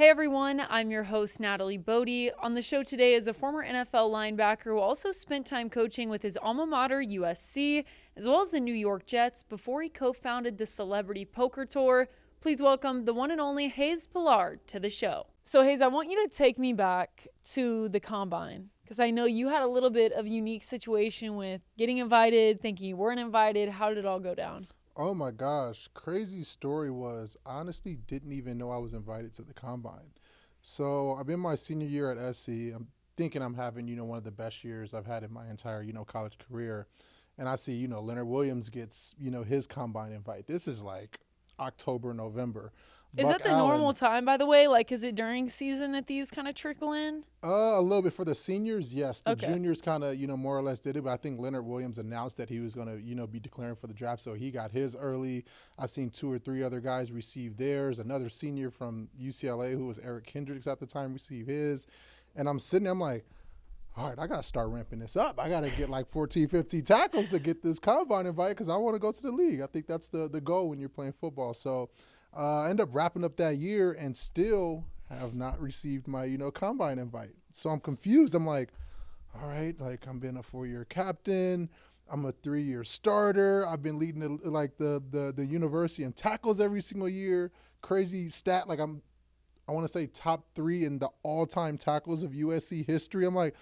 Hey everyone, I'm your host Natalie Bodie. On the show today is a former NFL linebacker who also spent time coaching with his alma mater USC, as well as the New York Jets before he co-founded the Celebrity Poker Tour. Please welcome the one and only Hayes Pullard to the show. So Hayes, I want you to take me back to the Combine, because I know you had a little bit of a unique situation with getting invited, thinking you weren't invited. How did it all go down? Oh my gosh, crazy story was I honestly didn't even know I was invited to the Combine. So I'm in my senior year at SC. I'm thinking I'm having, one of the best years I've had in my entire, college career. And I see, Leonard Williams gets, his Combine invite. This is like October, November. Is Buck that the Allen, normal time, by the way? Like, is it during season that these kind of trickle in? a little bit for the seniors, yes. The Okay. juniors kind of, more or less did it. But I think Leonard Williams announced that he was going to, be declaring for the draft. So he got his early. I've seen 2 or 3 other guys receive theirs. Another senior from UCLA, who was Eric Kendricks at the time, received his. And I'm sitting there, I'm like, all right, I got to start ramping this up. I got to get like 14, 15 tackles to get this Combine invite because I want to go to the league. I think that's the goal when you're playing football. So I end up wrapping up that year and still have not received my, Combine invite. So I'm confused. I'm like, all right, like I'm been a 4-year captain. I'm a 3-year starter. I've been leading the university in tackles every single year. Crazy stat. Like I want to say top 3 in the all-time tackles of USC history. I'm like,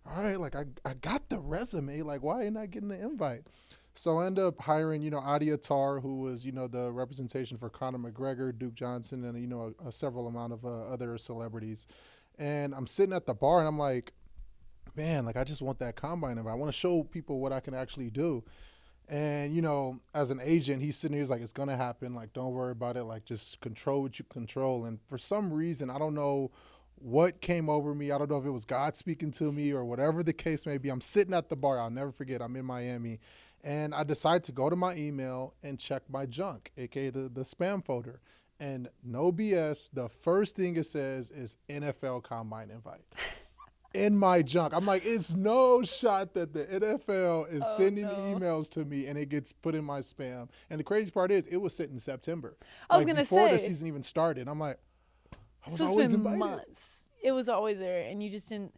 all right, like I got the resume. Like, why ain't I getting the invite? So I end up hiring, Adi Attar, who was, the representation for Conor McGregor, Duke Johnson, and, a several amount of other celebrities. And I'm sitting at the bar, and I'm like, man, like I just want that Combine invite. I want to show people what I can actually do. And, as an agent, he's sitting here, he's like, it's going to happen. Like, don't worry about it. Like, just control what you control. And for some reason, I don't know what came over me. I don't know if it was God speaking to me or whatever the case may be. I'm sitting at the bar. I'll never forget. I'm in Miami. And I decide to go to my email and check my junk, aka the spam folder. And no BS, the first thing it says is NFL Combine invite. In my junk. I'm like, it's no shot that the NFL is sending emails to me and it gets put in my spam. And the crazy part is, it was sent in September. I was gonna before say, the season even started. I'm like, I was so it's always been invited. months. It was always there, and you just didn't.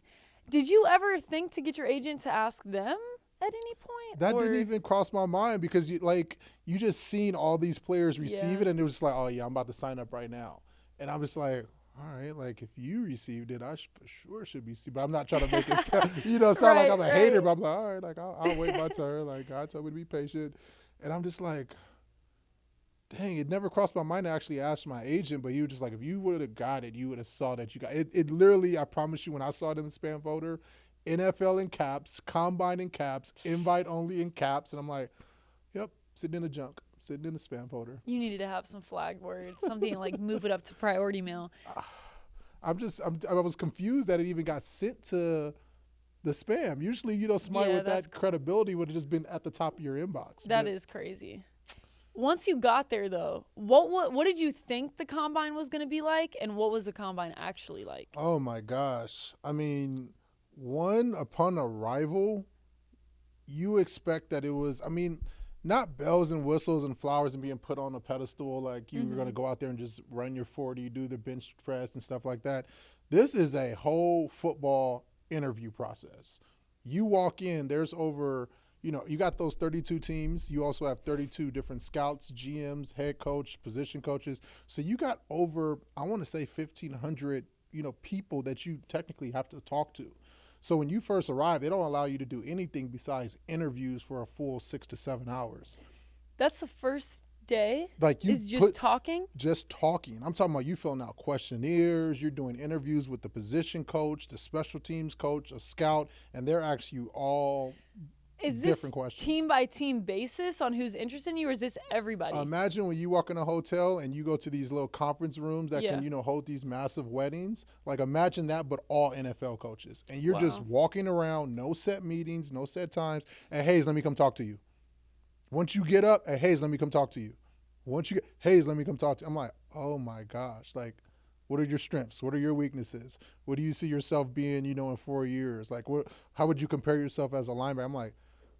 Did you ever think to get your agent to ask them at any point? That didn't even cross my mind because you just seen all these players receive it and it was just like, oh yeah, I'm about to sign up right now. And I'm just like, all right, like if you received it, I for sure should be. But I'm not trying to make it sound like I'm a hater. But I'm like, all right, like I'll wait my turn. Like God told me to be patient, and I'm just like, dang, it never crossed my mind to actually ask my agent. But he was just like, if you would have got it, you would have saw that you got it. It literally, I promise you, when I saw it in the spam folder, NFL in caps, Combine in caps, invite only in caps, and I'm like, yep, sitting in the junk. Sitting in the spam folder. You needed to have some flag words, something like move it up to priority mail. I was confused that it even got sent to the spam. Usually, somebody with that credibility would have just been at the top of your inbox. That is crazy. Once you got there, though, what did you think the Combine was going to be like, and what was the Combine actually like? Oh, my gosh. I mean, upon arrival, you expect that it was, not bells and whistles and flowers and being put on a pedestal like you were going to go out there and just run your 40, do the bench press and stuff like that. This is a whole football interview process. You walk in, there's over, you got those 32 teams. You also have 32 different scouts, GMs, head coach, position coaches. So you got over, I want to say 1,500, people that you technically have to talk to. So when you first arrive, they don't allow you to do anything besides interviews for a full 6 to 7 hours. That's the first day? Like you is just talking? Just talking. I'm talking about you filling out questionnaires, you're doing interviews with the position coach, the special teams coach, a scout, and they're asking you all different questions. Is this team-by-team basis on who's interested in you, or is this everybody? Imagine when you walk in a hotel and you go to these little conference rooms that can, hold these massive weddings. Like imagine that, but all NFL coaches. And you're just walking around, no set meetings, no set times. And Hayes, let me come talk to you. Once you get up, Hayes, let me come talk to you. Hayes, let me come talk to you. I'm like, oh my gosh, like, what are your strengths? What are your weaknesses? What do you see yourself being, in 4 years? Like, how would you compare yourself as a linebacker? I'm like,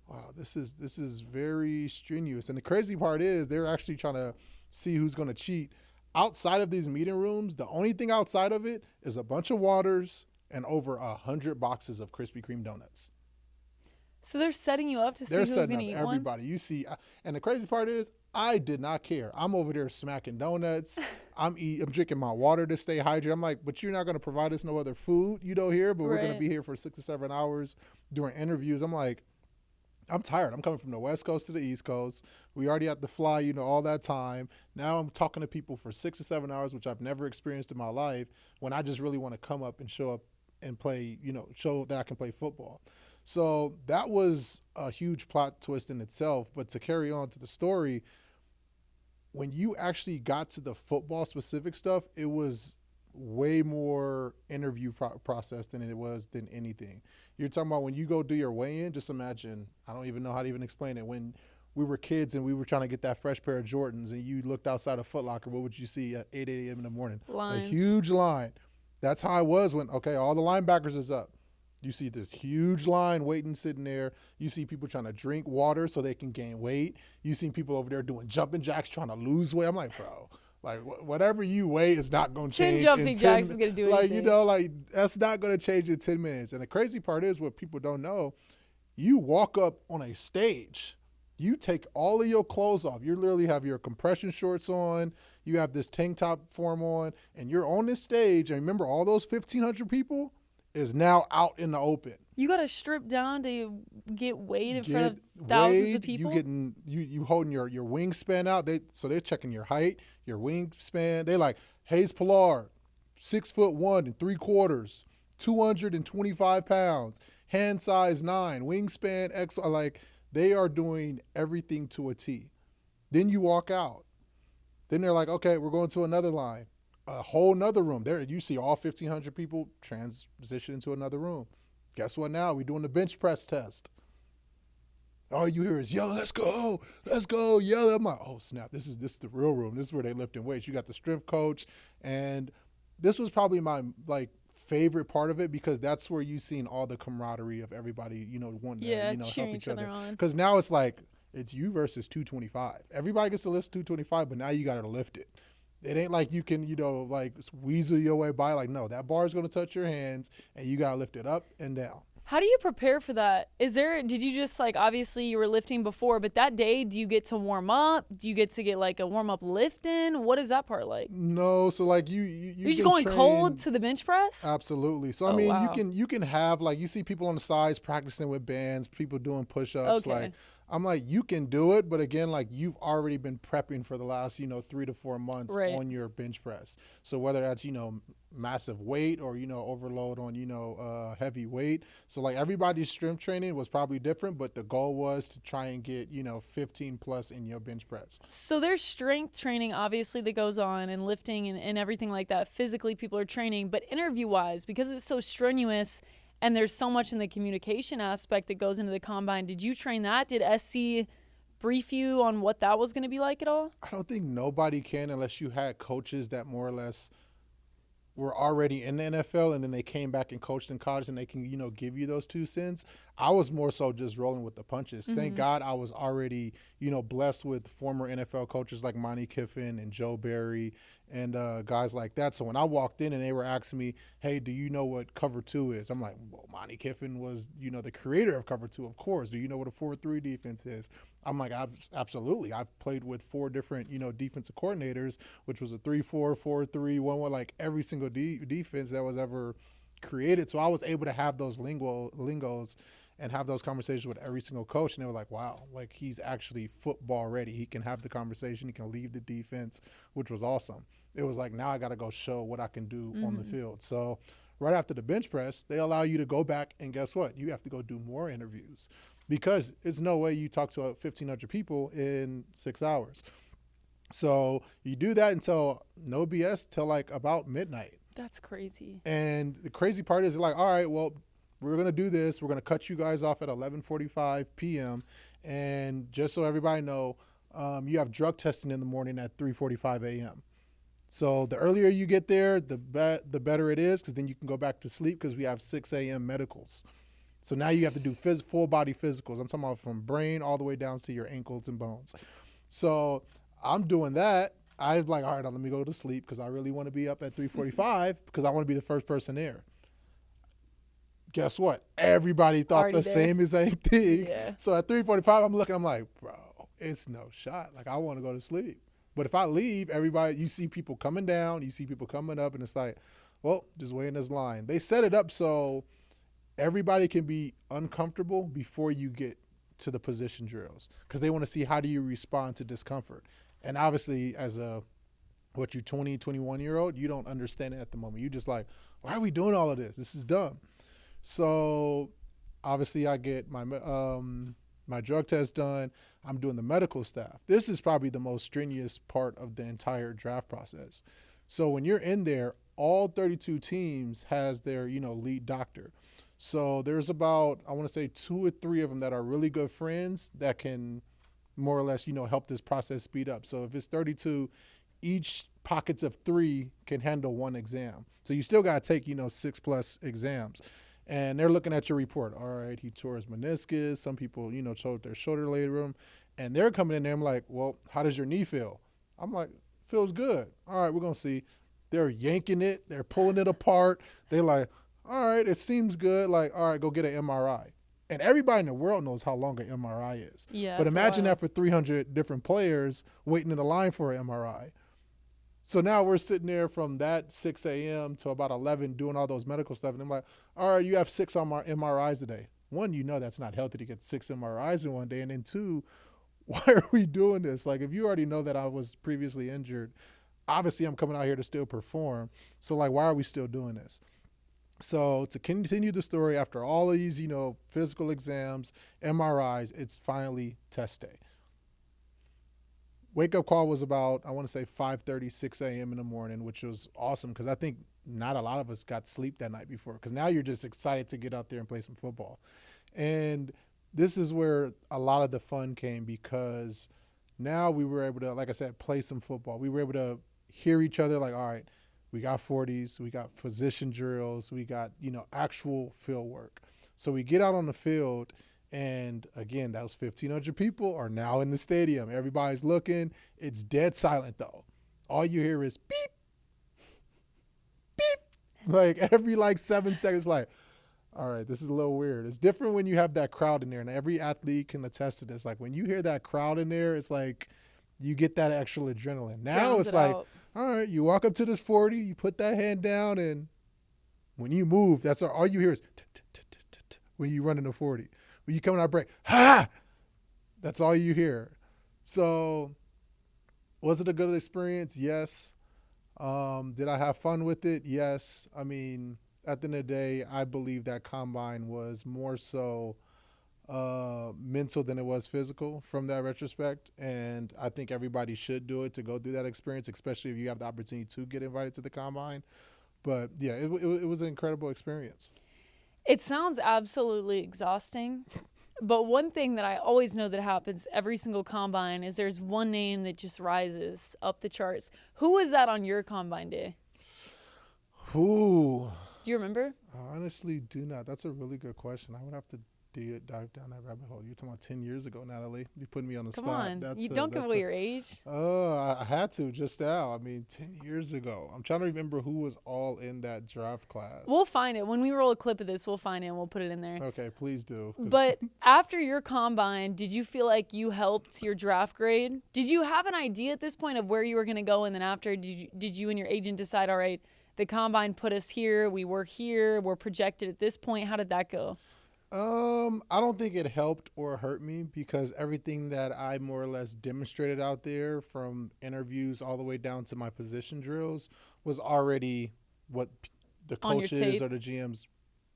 wow, this is very strenuous. And the crazy part is they're actually trying to see who's going to cheat. outside of these meeting rooms, the only thing outside of it is a bunch of waters and over 100 boxes of Krispy Kreme donuts. So they're setting you up to see who's going to eat one? Everybody. You see, and the crazy part is, I did not care. I'm over there smacking donuts. I'm drinking my water to stay hydrated. I'm like, but you're not going to provide us no other food, here, but we're going to be here for 6 to 7 hours during interviews. I'm like, I'm tired. I'm coming from the West Coast to the East Coast. We already had to fly, all that time. Now I'm talking to people for 6 to 7 hours, which I've never experienced in my life, when I just really want to come up and show up and play, show that I can play football. So that was a huge plot twist in itself. But to carry on to the story, when you actually got to the football specific stuff, it was way more interview process than it was than anything. You're talking about when you go do your weigh-in, just imagine, I don't even know how to even explain it. When we were kids and we were trying to get that fresh pair of Jordans and you looked outside of Foot Locker, what would you see at 8 a.m. in the morning? Lines. A huge line. That's how I was when, all the linebackers is up. You see this huge line waiting, sitting there. You see people trying to drink water so they can gain weight. You see people over there doing jumping jacks trying to lose weight. I'm like, bro, whatever you weigh is not going to change. 10 jumping jacks is going to do anything. That's not going to change in 10 minutes. And the crazy part is, what people don't know, you walk up on a stage. You take all of your clothes off. You literally have your compression shorts on. You have this tank top form on. And you're on this stage. And remember, all those 1,500 people is now out in the open. You got to strip down to get weight in front of thousands of people? You holding your wingspan out. They're checking your height, your wingspan. They like, Hayes Pullard, 6'1" 3/4, 225 pounds, hand size 9, wingspan X. They are doing everything to a T. Then you walk out. Then they're like, okay, we're going to another line. A whole nother room. There you see all 1,500 people transition into another room. Guess what now? We're doing the bench press test. All you hear is yell, let's go, yell. I'm like, oh snap, this is the real room. This is where they lifting weights. You got the strength coach, and this was probably my favorite part of it, because that's where you seen all the camaraderie of everybody, wanting to help each other. Because now it's like, it's you versus 225. Everybody gets to lift 225, but now you got to lift it. It ain't like you can, weasel your way by. No, that bar is going to touch your hands, and you got to lift it up and down. How do you prepare for that? Did you just obviously you were lifting before, but that day, do you get to warm up? Do you get to get a warm up lift in? What is that part like? No, so you're just going cold to the bench press? Absolutely. So, wow. you can have, you see people on the sides practicing with bands, people doing push-ups. Okay. I'm like, you can do it, but again, you've already been prepping for the last, 3 to 4 months on your bench press. So whether that's, massive weight or, overload on, heavy weight. So everybody's strength training was probably different, but the goal was to try and get, 15 plus in your bench press. So there's strength training, obviously, that goes on, and lifting and everything like that. Physically, people are training, but interview-wise, because it's so strenuous, and there's so much in the communication aspect that goes into the combine. Did you train that? Did SC brief you on what that was going to be like at all? I don't think nobody can, unless you had coaches that more or less were already in the NFL and then they came back and coached in college, and they can, give you those 2 cents. I was more so just rolling with the punches. Mm-hmm. Thank God I was already, blessed with former NFL coaches like Monty Kiffin and Joe Barry and guys like that. So when I walked in and they were asking me, hey, do you know what cover 2 is? I'm like, well, Monty Kiffin was, the creator of cover 2, of course. Do you know what a 4-3 defense is? I'm like, absolutely. I've played with 4 different, defensive coordinators, which was a 3-4, 4-3, 1-1, every single defense that was ever created. So I was able to have those lingos and have those conversations with every single coach. And they were like, wow, he's actually football ready. He can have the conversation. He can leave the defense, which was awesome. It was now I got to go show what I can do on the field. So right after the bench press, they allow you to go back, and guess what? You have to go do more interviews, because it's no way you talk to 1,500 people in 6 hours. So you do that until no BS till about midnight. That's crazy. And the crazy part is all right, well, we're going to do this. We're going to cut you guys off at 11:45 p.m. And just so everybody know, you have drug testing in the morning at 3:45 a.m. So the earlier you get there, the better it is, because then you can go back to sleep, because we have 6 a.m. medicals. So now you have to do full body physicals. I'm talking about from brain all the way down to your ankles and bones. So I'm doing that. I'm like, all right, let me go to sleep because I really want to be up at 3:45 because I want to be the first person there. Guess what? Everybody thought Already the there. same exact thing. Yeah. So at 3:45, I'm looking, I'm like, bro, it's no shot. Like, I want to go to sleep. But if I leave, everybody, you see people coming down, you see people coming up, and it's like, well, just wait in this line. They set it up so everybody can be uncomfortable before you get to the position drills because they want to see how do you respond to discomfort. And obviously, as a, 20, 21-year-old, you don't understand it at the moment. You just like, why are we doing all of this? This is dumb. So obviously I get my drug test done. I'm doing the medical staff. This is probably the most strenuous part of the entire draft process. So when you're in there, all 32 teams has their, lead doctor. So there's about, I want to say 2 or 3 of them that are really good friends that can more or less, help this process speed up. So if it's 32, each pockets of 3 can handle 1 exam. So you still got to take, 6+ exams. And they're looking at your report. All right, he tore his meniscus. Some people, tore their shoulder labrum. And they're coming in there. I'm like, well, how does your knee feel? I'm like, feels good. All right, we're going to see. They're yanking it. They're pulling it apart. They're like, all right, it seems good. Like, all right, go get an MRI. And everybody in the world knows how long an MRI is. Yeah. But imagine that for 300 different players waiting in the line for an MRI. So now we're sitting there from that 6 a.m. to about 11 doing all those medical stuff. And I'm like, all right, you have 6 MRIs today. 1, that's not healthy to get 6 MRIs in one day. And then 2, why are we doing this? Like, if you already know that I was previously injured, obviously I'm coming out here to still perform. So, like, why are we still doing this? So to continue the story, after all of these, physical exams, MRIs, it's finally test day. Wake-up call was about, I want to say 5:30, 6 a.m. in the morning, which was awesome because I think not a lot of us got sleep that night before because now you're just excited to get out there and play some football. And this is where a lot of the fun came because now we were able to, like I said, play some football. We were able to hear each other like, all right, we got 40s, we got position drills, we got, actual field work. So we get out on the field. And again, those 1,500 people are now in the stadium. Everybody's looking. It's dead silent, though. All you hear is beep, beep. Like every 7 seconds, like, all right, this is a little weird. It's different when you have that crowd in there. And every athlete can attest to this. Like when you hear that crowd in there, it's like you get that extra adrenaline. Now it's like, all right, you walk up to this 40, you put that hand down, and when you move, that's all you hear is when you run in the 40. When you come out of break, ha! That's all you hear. So was it a good experience? Yes. Did I have fun with it? Yes. I mean, at the end of the day, I believe that combine was more so mental than it was physical from that retrospect. And I think everybody should do it to go through that experience, especially if you have the opportunity to get invited to the combine. But yeah, it was an incredible experience. It sounds absolutely exhausting, but one thing that I always know that happens every single combine is there's one name that just rises up the charts. Who was that on your combine day? Who? Do you remember? I honestly do not. That's a really good question. I would have to dive down that rabbit hole. You're talking about 10 years ago, Natalie. You're putting me on the Come spot. on. You don't give away your age. I had to just now. I mean, 10 years ago. I'm trying to remember who was all in that draft class. We'll find it. When we roll a clip of this, we'll find it and we'll put it in there. Okay, please do. But after your combine, did you feel like you helped your draft grade? Did you have an idea at this point of where you were going to go? And then after, did you and your agent decide, all right, the combine put us here, we were here, we're projected at this point? How did that go? I don't think it helped or hurt me because everything that I more or less demonstrated out there from interviews all the way down to my position drills was already what the coaches or the GMs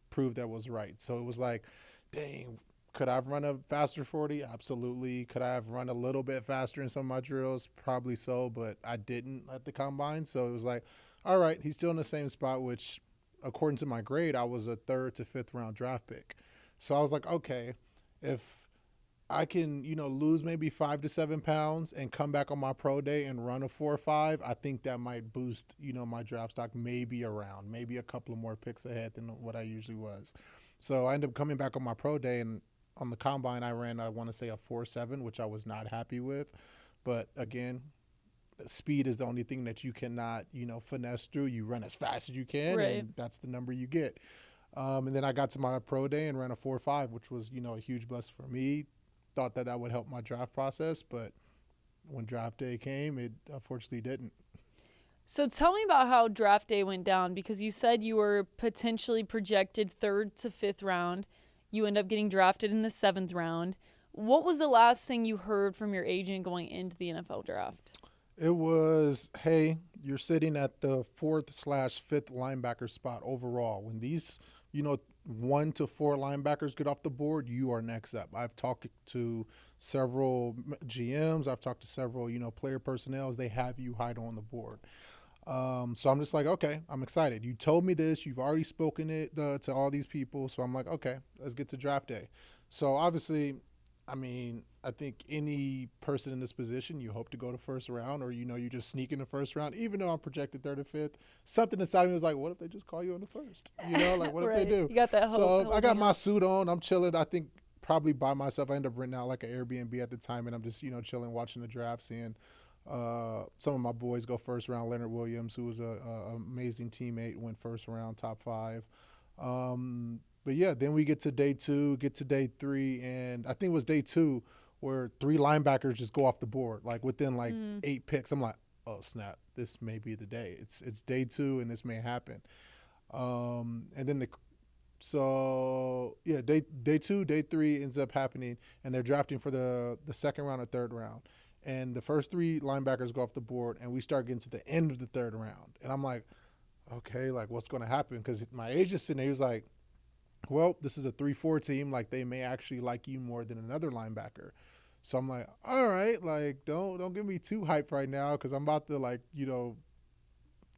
proved that was right. So it was like, dang, could I have run a faster 40? Absolutely. Could I have run a little bit faster in some of my drills? Probably so, but I didn't at the combine. So it was like, all right, he's still in the same spot, which according to my grade, I was a 3rd to 5th round draft pick. So I was like, okay, if I can, lose maybe 5 to 7 pounds and come back on my pro day and run a 4.5, I think that might boost, my draft stock maybe a couple of more picks ahead than what I usually was. So I ended up coming back on my pro day, and on the combine I ran, I want to say a 4.7, which I was not happy with. But again, speed is the only thing that you cannot, finesse through. You run as fast as you can, Right. and that's the number you get. And then I got to my pro day and ran a 4.5, which was, a huge blessing for me. Thought that would help my draft process, but when draft day came, it unfortunately didn't. So tell me about how draft day went down, because you said you were potentially projected 3rd to 5th round. You end up getting drafted in the 7th round. What was the last thing you heard from your agent going into the NFL draft? It was, hey, you're sitting at the 4th/5th linebacker spot overall. When these, 1 to 4 linebackers get off the board, you are next up. I've talked to several GMs. I've talked to several, player personnel. They have you high on the board. So I'm just like, okay, I'm excited. You told me this. You've already spoken it to all these people. So I'm like, okay, let's get to draft day. So obviously, I think any person in this position, you hope to go to first round, or, you just sneak in the first round, even though I'm projected 3rd or 5th. Something inside of me was like, what if they just call you on the first? What Right. if they do? You got that hope. So I got my suit on. I'm chilling. I think probably by myself. I ended up renting out like an Airbnb at the time, and I'm just, chilling, watching the draft, seeing some of my boys go first round. Leonard Williams, who was a amazing teammate, went first round, top 5. But yeah, then we get to day 2, get to day 3, and I think it was day 2 where 3 linebackers just go off the board, like within 8 picks. I'm like, oh snap, this may be the day. It's day 2, and this may happen. And then day 2, day 3 ends up happening, and they're drafting for the 2nd round or 3rd round. And the first 3 linebackers go off the board, and we start getting to the end of the 3rd round. And I'm like, okay, like what's going to happen? Because my agent's sitting there, he was like, well, this is a 3-4 team. Like, they may actually like you more than another linebacker. So I'm like, all right, like, don't get me too hyped right now, because I'm about to,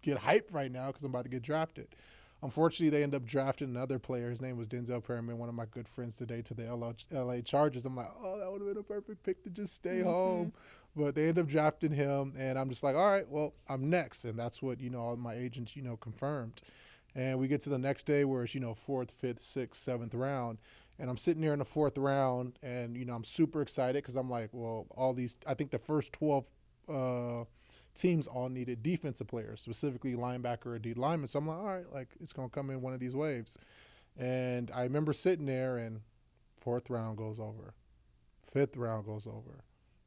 get hyped right now because I'm about to get drafted. Unfortunately, they end up drafting another player. His name was Denzel Perryman, one of my good friends today, to the LA Chargers. I'm like, oh, that would have been a perfect pick to just stay home. But they end up drafting him, and I'm just like, all right, well, I'm next. And that's what, all my agents, confirmed. And we get to the next day where it's, 4th, 5th, 6th, 7th round. And I'm sitting there in the 4th round, and, I'm super excited because I'm like, well, I think the first 12 teams all needed defensive players, specifically linebacker or D lineman. So I'm like, all right, like it's going to come in one of these waves. And I remember sitting there, and 4th round goes over. 5th round goes over.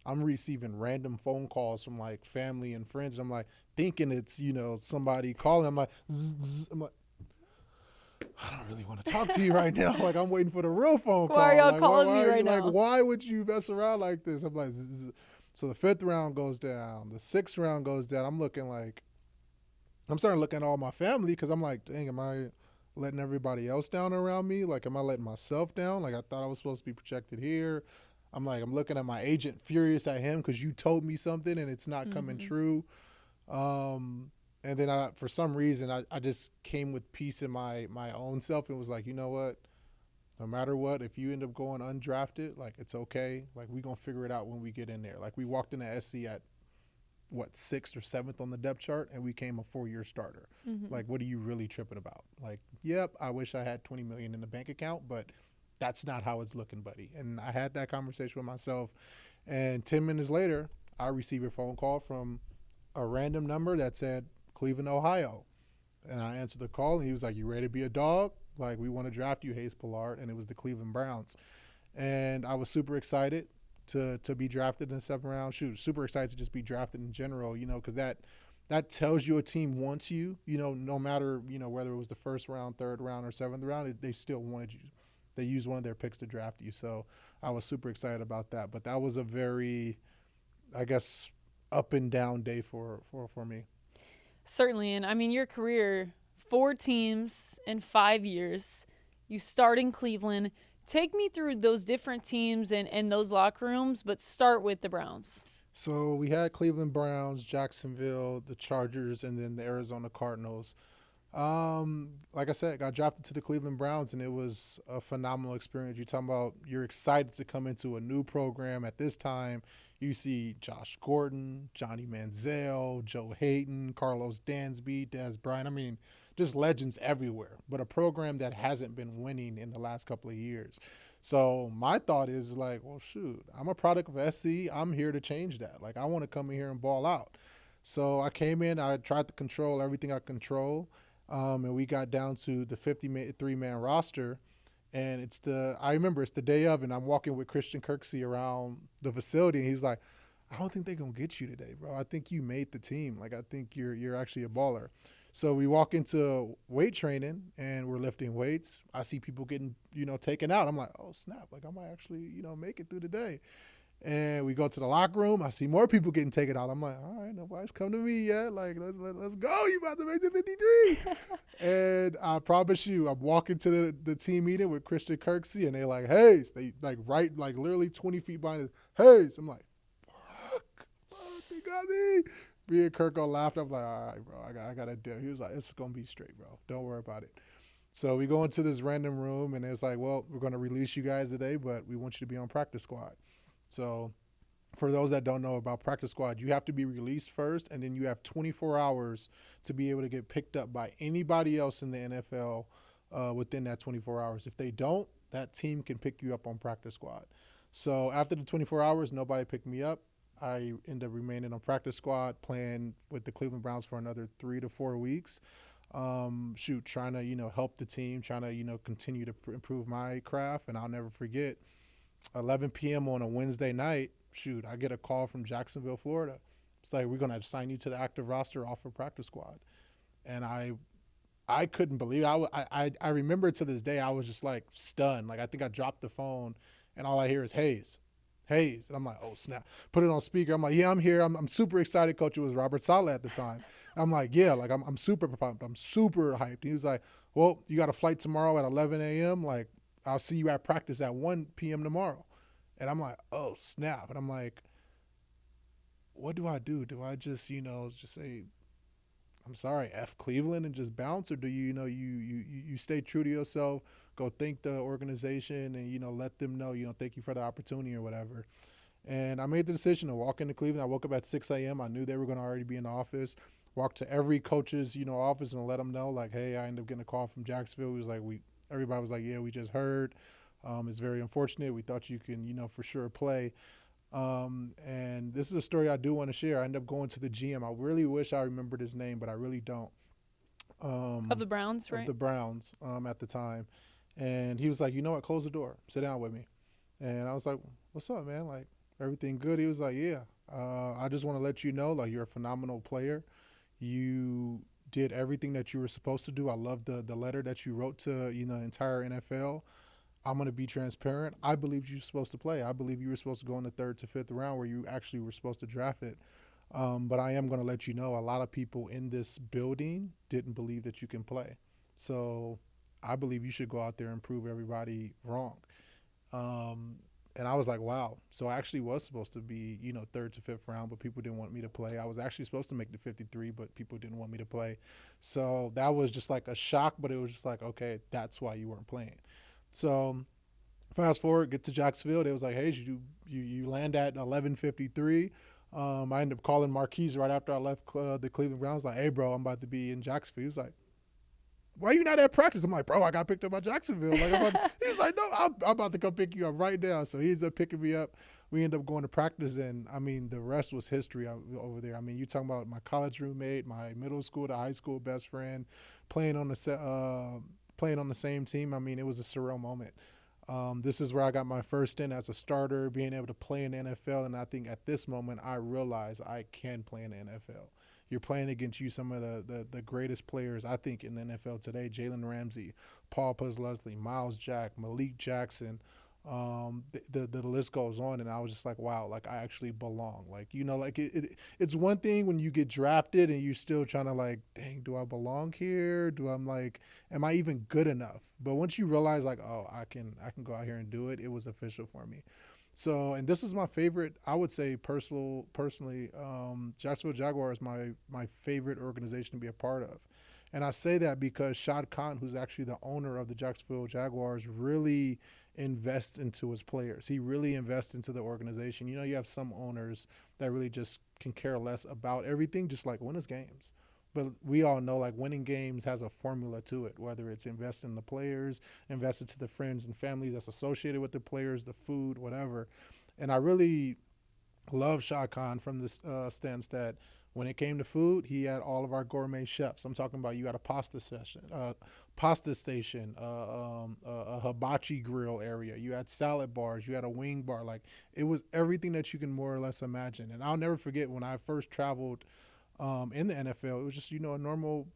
I'm receiving random phone calls from like family and friends. And I'm like thinking it's, somebody calling. I'm like, zzz, I'm like, I don't really want to talk to you right now. Like, I'm waiting for the real phone call. Why are y'all like, calling why me right now? Like, why would you mess around like this? I'm like, zzz. So the 5th round goes down. The 6th round goes down. I'm starting to look at all my family, because I'm like, dang, am I letting everybody else down around me? Like, am I letting myself down? Like, I thought I was supposed to be projected here. I'm looking at my agent, furious at him because you told me something and it's not coming true. And then for some reason, I just came with peace in my own self and was like, you know what? No matter what, if you end up going undrafted, like, it's okay. Like, we're going to figure it out when we get in there. Like, we walked into SC at, 6th or 7th on the depth chart, and we came a 4-year starter. Like, what are you really tripping about? Like, yep, I wish I had $20 million in the bank account, but that's not how it's looking, buddy. And I had that conversation with myself. And 10 minutes later, I received a phone call from a random number that said Cleveland, Ohio. And I answered the call, and he was like, you ready to be a dog? Like, we want to draft you, Hayes Pullard. And it was the Cleveland Browns. And I was super excited to be drafted in the 7th round. Super excited to just be drafted in general, because that tells you a team wants you, no matter, whether it was the 1st round, 3rd round, or 7th round, they still wanted you. They used one of their picks to draft you. So I was super excited about that. But that was a very, I guess, up and down day for me. Certainly. And your career, 4 teams in 5 years. You start in Cleveland. Take me through those different teams and those locker rooms, but start with the Browns. So we had Cleveland Browns, Jacksonville, the Chargers, and then the Arizona Cardinals. Like I said, got drafted to the Cleveland Browns, and it was a phenomenal experience. You're talking about you're excited to come into a new program. At this time, you see Josh Gordon, Johnny Manziel, Joe Hayden, Carlos Dansby, Des Bryant. Just legends everywhere, but a program that hasn't been winning in the last couple of years. So my thought is like, well, shoot, I'm a product of SC. I'm here to change that. Like, I want to come in here and ball out. So I came in, I tried to control everything I control, and we got down to the 53-man roster. And I remember it's the day of, and I'm walking with Christian Kirksey around the facility, and he's like, I don't think they're going to get you today, bro. I think you made the team. Like, I think you're actually a baller. So we walk into weight training, and we're lifting weights. I see people getting, taken out. I'm like, oh, snap. Like, I might actually, make it through the day. And we go to the locker room. I see more people getting taken out. I'm like, all right, nobody's come to me yet. Like, let's go. You about to make the 53. And I promise you, I'm walking to the team meeting with Christian Kirksey, and they're like, Hayes. They literally 20 feet behind us. Hayes. I'm like, fuck, they got me. Me and Kirk all laughed. I'm like, all right, bro, I got to do it. He was like, it's going to be straight, bro. Don't worry about it. So we go into this random room, and it's like, well, we're going to release you guys today, but we want you to be on practice squad. So for those that don't know about practice squad, you have to be released first, and then you have 24 hours to be able to get picked up by anybody else in the NFL within that 24 hours. If they don't, that team can pick you up on practice squad. So after the 24 hours, nobody picked me up. I end up remaining on practice squad, playing with the Cleveland Browns for another 3 to 4 weeks. Trying to, help the team, trying to, continue to improve my craft. And I'll never forget, 11 p.m. on a Wednesday night, I get a call from Jacksonville, Florida. It's like, we're going to assign you to the active roster off of practice squad. And I couldn't believe it. I remember to this day, I was just like stunned. Like, I think I dropped the phone, and all I hear is Hayes. And I'm like, oh, snap. Put it on speaker. I'm like, yeah, I'm here. I'm super excited. Coach, it was Robert Saleh at the time. I'm like, yeah, like I'm super pumped. I'm super hyped. He was like, well, you got a flight tomorrow at 11 a.m. Like, I'll see you at practice at 1 p.m. tomorrow. And I'm like, oh, snap. And I'm like, what do I do? Do I just, just say, I'm sorry, F Cleveland and just bounce? Or do you stay true to yourself, go thank the organization and, let them know, thank you for the opportunity or whatever. And I made the decision to walk into Cleveland. I woke up at 6 a.m. I knew they were going to already be in the office. Walked to every coach's, office and let them know, like, hey, I ended up getting a call from Jacksonville. It was like, everybody was like, yeah, we just heard. It's very unfortunate. We thought you can, for sure play. And this is a story I do want to share. I ended up going to the GM. I really wish I remembered his name, but I really don't. Of the Browns, right? Of the Browns at the time. And he was like, you know what, close the door. Sit down with me. And I was like, what's up, man? Like, everything good? He was like, yeah. I just want to let you know, like, you're a phenomenal player. You did everything that you were supposed to do. I love the letter that you wrote to, entire NFL. I'm going to be transparent. I believed you were supposed to play. I believe you were supposed to go in the 3rd to 5th round where you actually were supposed to draft it. But I am going to let you know a lot of people in this building didn't believe that you can play. So I believe you should go out there and prove everybody wrong. And I was like, wow. So I actually was supposed to be, 3rd to 5th round, but people didn't want me to play. I was actually supposed to make the 53, but people didn't want me to play. So that was just like a shock, but it was just like, okay, that's why you weren't playing. So fast forward, get to Jacksonville. They was like, hey, you land at 11:53. I ended up calling Marquise right after I left the Cleveland Browns. Like, hey, bro, I'm about to be in Jacksonville. He was like, why are you not at practice? I'm like, bro, I got picked up by Jacksonville. Like, he was like, no, I'm about to come pick you up right now. So he ends up picking me up. We end up going to practice, and, I mean, the rest was history over there. I mean, you talking about my college roommate, my middle school to high school best friend, playing on the same team. I mean, it was a surreal moment. This is where I got my first stint as a starter, being able to play in the NFL, and I think at this moment I realize I can play in the NFL. You're playing against some of the greatest players, I think, in the NFL today. Jalen Ramsey, Paul Pusleslie, Miles Jack, Malik Jackson. The list goes on, and I was just like, wow, like I actually belong. Like, like it's one thing when you get drafted and you're still trying to like, dang, do I belong here? Am I even good enough? But once you realize like, oh, I can go out here and do it, it was official for me. So, and this is my favorite, I would say personally, Jacksonville Jaguars is my favorite organization to be a part of. And I say that because Shad Khan, who's actually the owner of the Jacksonville Jaguars, really invests into his players. He really invests into the organization. You have some owners that really just can care less about everything, just like win his games. But we all know like winning games has a formula to it, whether it's invest in the players, invest into the friends and family that's associated with the players, the food, whatever. And I really love Shad Khan from this stance that When it came to food, he had all of our gourmet chefs. I'm talking about you had a pasta station, a hibachi grill area. You had salad bars. You had a wing bar. Like, it was everything that you can more or less imagine. And I'll never forget when I first traveled in the NFL. It was just, a normal.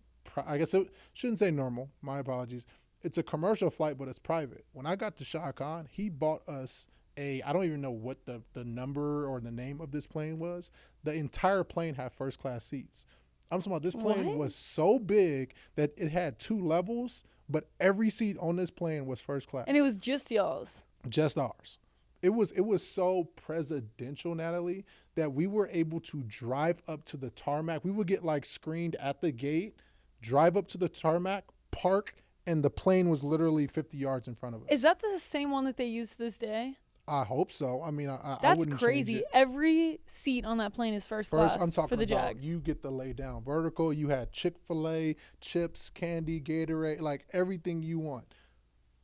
I guess it shouldn't say normal. My apologies. It's a commercial flight, but it's private. When I got to Shah Khan, he bought us I don't even know what the number or the name of this plane was. The entire plane had first class seats. I'm talking about this plane was so big that it had 2 levels, but every seat on this plane was first class. And it was just y'all's. Just ours. It was so presidential, Natalie, that we were able to drive up to the tarmac. We would get like screened at the gate, drive up to the tarmac, park, and the plane was literally 50 yards in front of us. Is that the same one that they use to this day? I hope so. I mean, I That's wouldn't crazy. change it. Every seat on that plane is first class I'm talking for the about Jags. You get the lay down vertical. You had Chick-fil-A, chips, candy, Gatorade, like everything you want.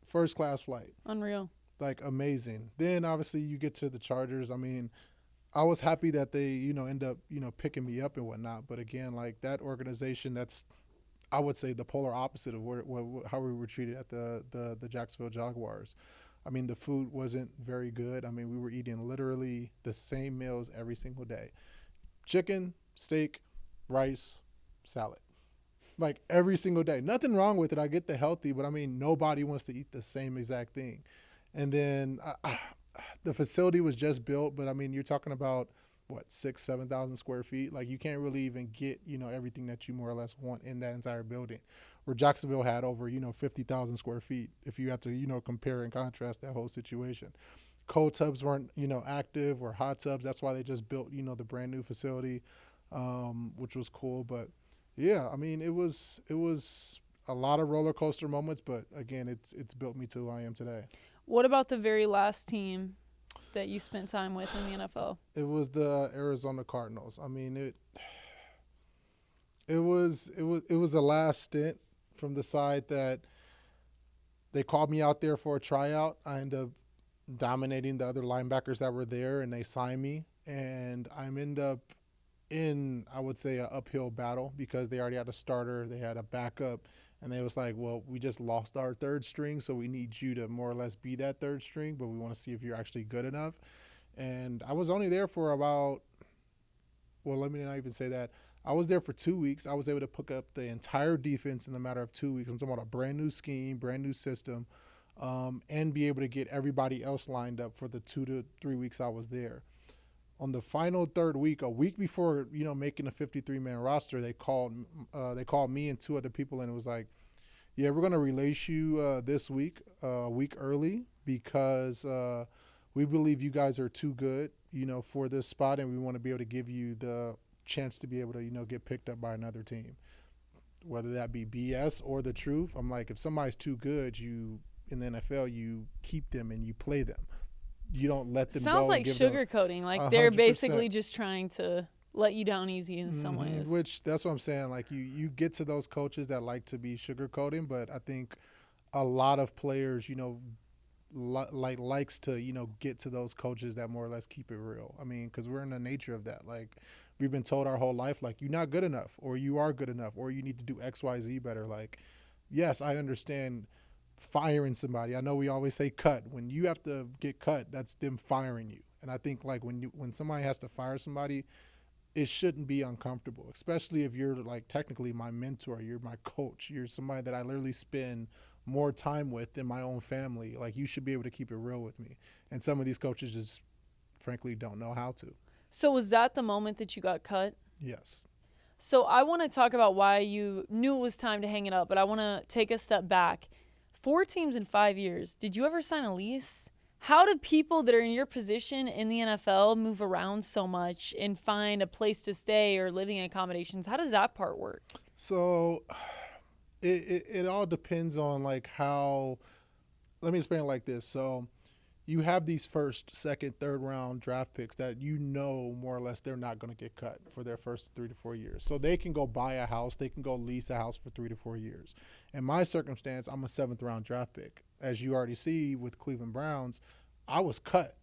First class flight. Unreal. Like, amazing. Then obviously you get to the Chargers. I mean, I was happy that they, end up, picking me up and whatnot. But again, like that organization, that's, I would say, the polar opposite of how we were treated at the Jacksonville Jaguars. I mean, the food wasn't very good. I mean, we were eating literally the same meals every single day. Chicken, steak, rice, salad. Like every single day. Nothing wrong with it. I get the healthy, but I mean, nobody wants to eat the same exact thing. And then the facility was just built, but I mean, you're talking about, 7,000 square feet? Like, you can't really even get, everything that you more or less want in that entire building. Where Jacksonville had over, 50,000 square feet, if you have to, compare and contrast that whole situation. Cold tubs weren't, active, or hot tubs. That's why they just built, the brand new facility, which was cool. But yeah, I mean, it was a lot of roller coaster moments, but again, it's built me to who I am today. What about the very last team that you spent time with in the NFL? It was the Arizona Cardinals. I mean, it was a last stint from the side that they called me out there for a tryout. I ended up dominating the other linebackers that were there, and they signed me. And I ended up in, I would say, an uphill battle because they already had a starter. They had a backup. And they was like, well, we just lost our third string, so we need you to more or less be that third string, but we want to see if you're actually good enough. And I was only there for about, let me not even say that. I was there for 2 weeks. I was able to pick up the entire defense in a matter of 2 weeks. I'm talking about a brand new scheme, brand new system, and be able to get everybody else lined up for the 2 to 3 weeks I was there. On the final third week, a week before, making a 53-man roster, they called me and 2 other people, and it was like, yeah, we're going to release you this week, a week early, because we believe you guys are too good, for this spot, and we want to be able to give you the chance to be able to, get picked up by another team, whether that be BS or the truth. I'm like, if somebody's too good, in the NFL, you keep them and you play them. You don't let them go. Sounds like sugarcoating. Like, they're basically just trying to let you down easy in some ways. Which, that's what I'm saying. Like, you get to those coaches that like to be sugarcoating, but I think a lot of players, likes to, get to those coaches that more or less keep it real. I mean, because we're in the nature of that. Like, we've been told our whole life, like, you're not good enough, or you are good enough, or you need to do X, Y, Z better. Like, yes, I understand firing somebody. I know we always say cut. When you have to get cut, that's them firing you. And I think, like, when somebody has to fire somebody, it shouldn't be uncomfortable, especially if you're, like, technically my mentor, you're my coach, you're somebody that I literally spend more time with than my own family. Like, you should be able to keep it real with me. And some of these coaches just frankly don't know how to. So was that the moment that you got cut? Yes. So I want to talk about why you knew it was time to hang it up, but I want to take a step back. 4 teams in 5 years. Did you ever sign a lease? How do people that are in your position in the NFL move around so much and find a place to stay or living accommodations? How does that part work? So it all depends on, like, how – let me explain it like this. So you have these first, second, third round draft picks that more or less they're not going to get cut for their first 3 to 4 years. So they can go buy a house. They can go lease a house for 3 to 4 years. In my circumstance, I'm a 7th round draft pick. As you already see with Cleveland Browns, I was cut,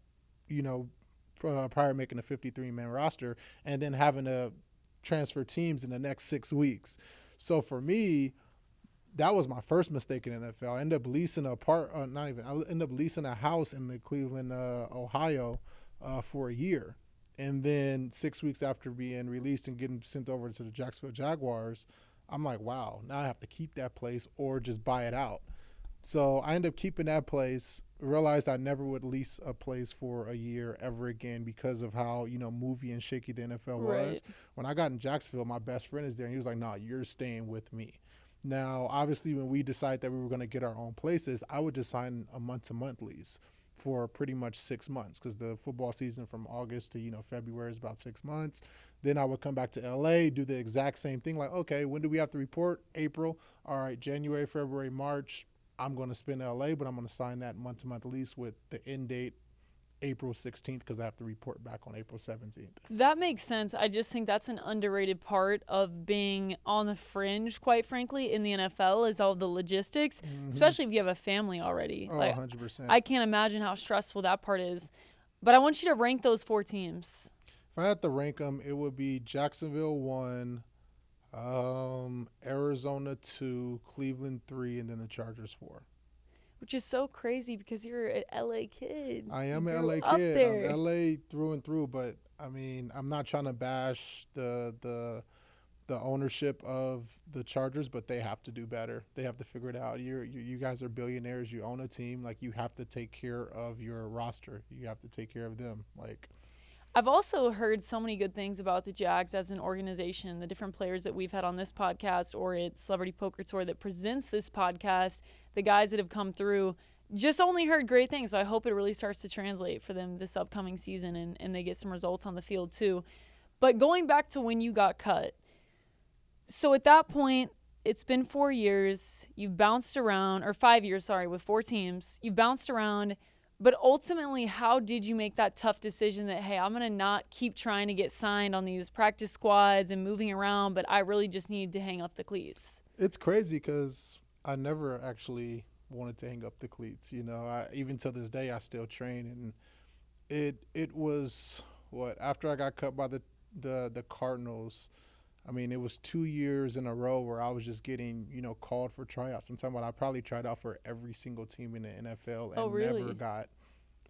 prior to making a 53-man roster and then having to transfer teams in the next 6 weeks. So for me, that was my first mistake in NFL. I ended up leasing I ended up leasing a house in the Cleveland, Ohio, for a year. And then 6 weeks after being released and getting sent over to the Jacksonville Jaguars, I'm like, wow, now I have to keep that place or just buy it out. So I ended up keeping that place, realized I never would lease a place for a year ever again because of how, movie and shaky the NFL was. When I got in Jacksonville, my best friend is there, and he was like, nah, you're staying with me. Now, obviously, when we decided that we were going to get our own places, I would just sign a month-to-month lease for pretty much 6 months because the football season from August to, February is about 6 months. Then I would come back to L.A., do the exact same thing. Like, okay, when do we have to report? April. All right, January, February, March, I'm going to spend L.A., but I'm going to sign that month-to-month lease with the end date April 16th because I have to report back on April 17th. That makes sense. I just think that's an underrated part of being on the fringe, quite frankly, in the NFL is all the logistics, especially if you have a family already. Oh, 100%. I can't imagine how stressful that part is. But I want you to rank those 4 teams. If I had to rank them, it would be Jacksonville 1, Arizona 2, Cleveland 3, and then the Chargers 4. Which is so crazy because you're an LA kid. I am an LA kid. I'm LA through and through, but I mean, I'm not trying to bash the ownership of the Chargers, but they have to do better. They have to figure it out. You guys are billionaires. You own a team. Like, you have to take care of your roster. You have to take care of them. Like, I've also heard so many good things about the Jags as an organization, the different players that we've had on this podcast or at Celebrity Poker Tour that presents this podcast, the guys that have come through, just only heard great things. So I hope it really starts to translate for them this upcoming season and they get some results on the field too. But going back to when you got cut, so at that point, it's been 4 years. You've bounced around, or 5 years, sorry, with 4 teams. You've bounced around. But ultimately, how did you make that tough decision that, hey, I'm going to not keep trying to get signed on these practice squads and moving around, but I really just need to hang up the cleats? It's crazy because I never actually wanted to hang up the cleats. Even to this day, I still train. And it was, after I got cut by the Cardinals, I mean, it was 2 years in a row where I was just getting, called for tryouts. I'm talking about I probably tried out for every single team in the NFL and never got,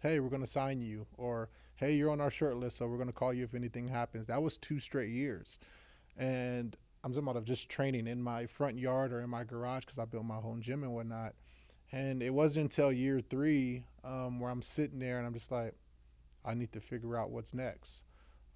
hey, we're going to sign you, or, hey, you're on our short list, so we're going to call you if anything happens. That was 2 straight years. And I'm talking about just training in my front yard or in my garage because I built my own gym and whatnot. And it wasn't until year 3 where I'm sitting there and I'm just like, I need to figure out what's next.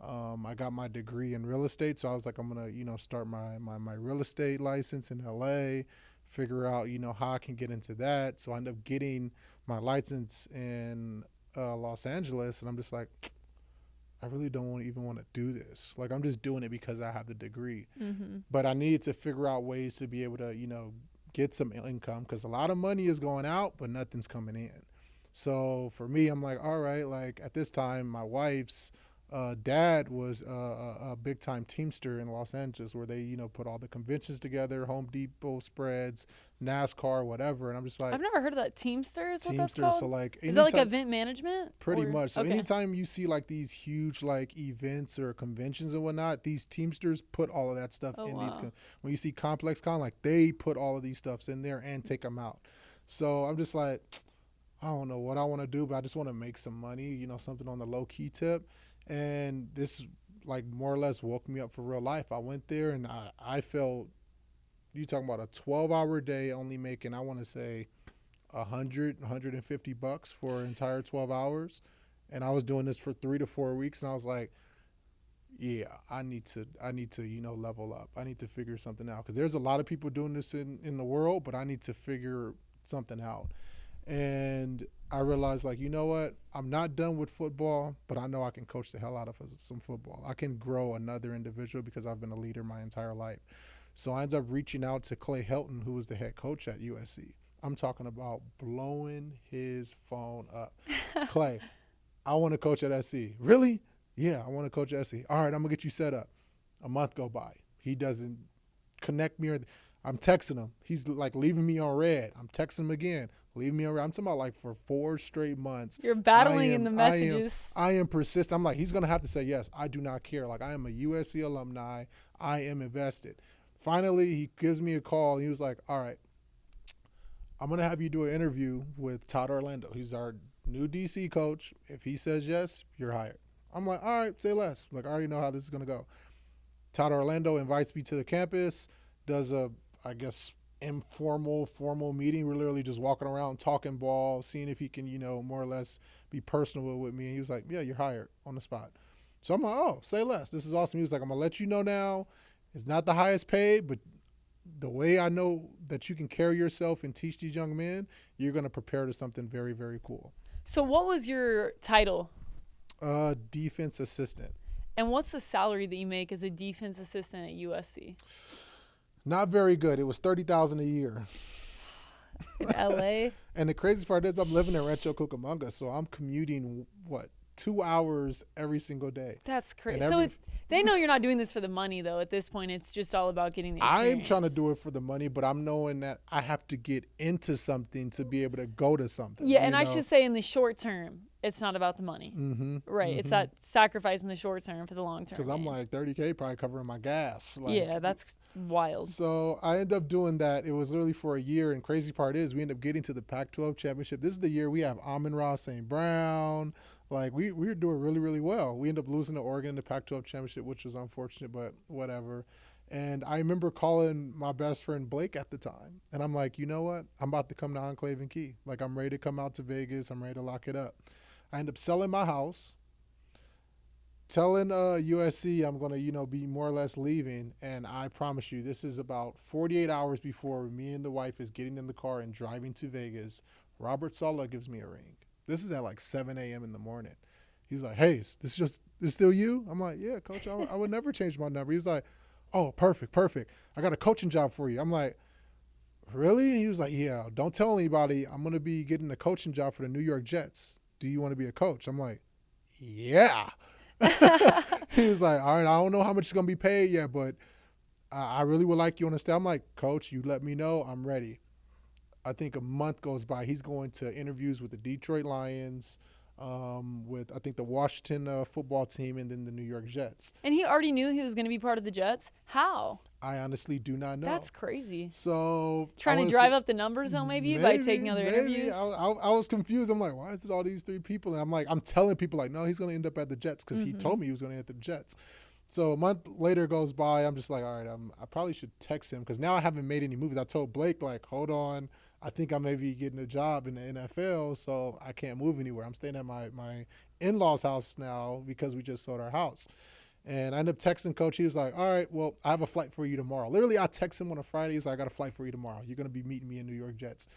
I got my degree in real estate, so I was like, I'm going to, start my real estate license in LA, figure out, how I can get into that. So I ended up getting my license in Los Angeles, and I'm just like, I really don't even want to do this. Like, I'm just doing it because I have the degree. Mm-hmm. But I needed to figure out ways to be able to, get some income because a lot of money is going out, but nothing's coming in. So for me, I'm like, all right, like at this time, my wife's dad was a big-time teamster in Los Angeles where they, put all the conventions together, Home Depot spreads, NASCAR, whatever. And I'm just like, I've never heard of that. Teamster is what that's called? So like, is that like event management? Pretty much. So anytime you see like these huge like events or conventions and whatnot, these teamsters put all of that stuff in these. When you see Complex Con, like they put all of these stuffs in there and take them out. So I'm just like, I don't know what I want to do, but I just want to make some money, something on the low-key tip. And this, like, more or less woke me up for real life. I went there, and I felt, you talking about a 12-hour day only making, I want to say, $150 for an entire 12 hours. And I was doing this for 3 to 4 weeks, and I was like, yeah, I need to, level up. I need to figure something out. Because there's a lot of people doing this in the world, but I need to figure something out. And I realized, like, you know what? I'm not done with football, but I know I can coach the hell out of some football. I can grow another individual because I've been a leader my entire life. So I ended up reaching out to Clay Helton, who was the head coach at USC. I'm talking about blowing his phone up. Clay, I want to coach at SC. Really? Yeah, I want to coach at SC. All right, I'm going to get you set up. A month go by. He doesn't connect me. I'm texting him. He's like leaving me on red. I'm texting him again. Leave me around. I'm talking about like for 4 straight months. You're battling in the messages. I am persistent. I'm like, he's going to have to say yes. I do not care. Like, I am a USC alumni. I am invested. Finally, he gives me a call. And he was like, all right, I'm going to have you do an interview with Todd Orlando. He's our new DC coach. If he says yes, you're hired. I'm like, all right, say less. Like, I already know how this is going to go. Todd Orlando invites me to the campus, does a, I guess, informal, formal meeting. We're literally just walking around, talking ball, seeing if he can, more or less be personable with me. And he was like, yeah, you're hired on the spot. So I'm like, oh, say less. This is awesome. He was like, I'm going to let you know now. It's not the highest paid, but the way I know that you can carry yourself and teach these young men, you're going to prepare to something very, very cool. So what was your title? Defense assistant. And what's the salary that you make as a defense assistant at USC? Not very good. It was $30,000 a year. In LA? And the crazy part is I'm living in Rancho Cucamonga, so I'm commuting, 2 hours every single day. That's crazy. So they know you're not doing this for the money, though. At this point, it's just all about getting the experience. I'm trying to do it for the money, but I'm knowing that I have to get into something to be able to go to something. Yeah, and I should say in the short term, it's not about the money. Mm-hmm, right. Mm-hmm. It's that sacrifice in the short term for the long term. Because I'm like $30K probably covering my gas. Yeah, that's wild. So I ended up doing that. It was literally for a year. And crazy part is we ended up getting to the Pac-12 championship. This is the year we have Amon-Ra St. Brown. Like, we were doing really, really well. We ended up losing to Oregon in the Pac-12 championship, which was unfortunate, but whatever. And I remember calling my best friend Blake at the time. And I'm like, you know what? I'm about to come to Enclave and Key. Like, I'm ready to come out to Vegas. I'm ready to lock it up. I end up selling my house, telling USC I'm going to, be more or less leaving. And I promise you, this is about 48 hours before me and the wife is getting in the car and driving to Vegas. Robert Saleh gives me a ring. This is at like 7 a.m. in the morning. He's like, hey, this still you? I'm like, yeah, coach, I would never change my number. He's like, oh, perfect. I got a coaching job for you. I'm like, really? He was like, yeah, don't tell anybody. I'm going to be getting a coaching job for the New York Jets. Do you want to be a coach? I'm like, yeah. He was like, all right, I don't know how much it's going to be paid yet, but I really would like you on the staff. I'm like, coach, you let me know. I'm ready. I think a month goes by. He's going to interviews with the Detroit Lions, with I think the Washington football team, and then the New York Jets. And he already knew he was going to be part of the Jets? How? I honestly do not know. That's crazy. So trying to drive up the numbers, though, maybe by taking other interviews? I was confused. I'm like, why is it all these 3 people? And I'm telling people, like, no, he's going to end up at the Jets because he told me he was going to end up at the Jets. So a month later goes by. I'm just like, all right, I probably should text him because now I haven't made any movies. I told Blake, like, hold on. I think I may be getting a job in the NFL, so I can't move anywhere. I'm staying at my in-laws' house now because we just sold our house. And I ended up texting Coach. He was like, all right, well, I have a flight for you tomorrow. Literally, I text him on a Friday. He's like, I got a flight for you tomorrow. You're going to be meeting me in New York Jets.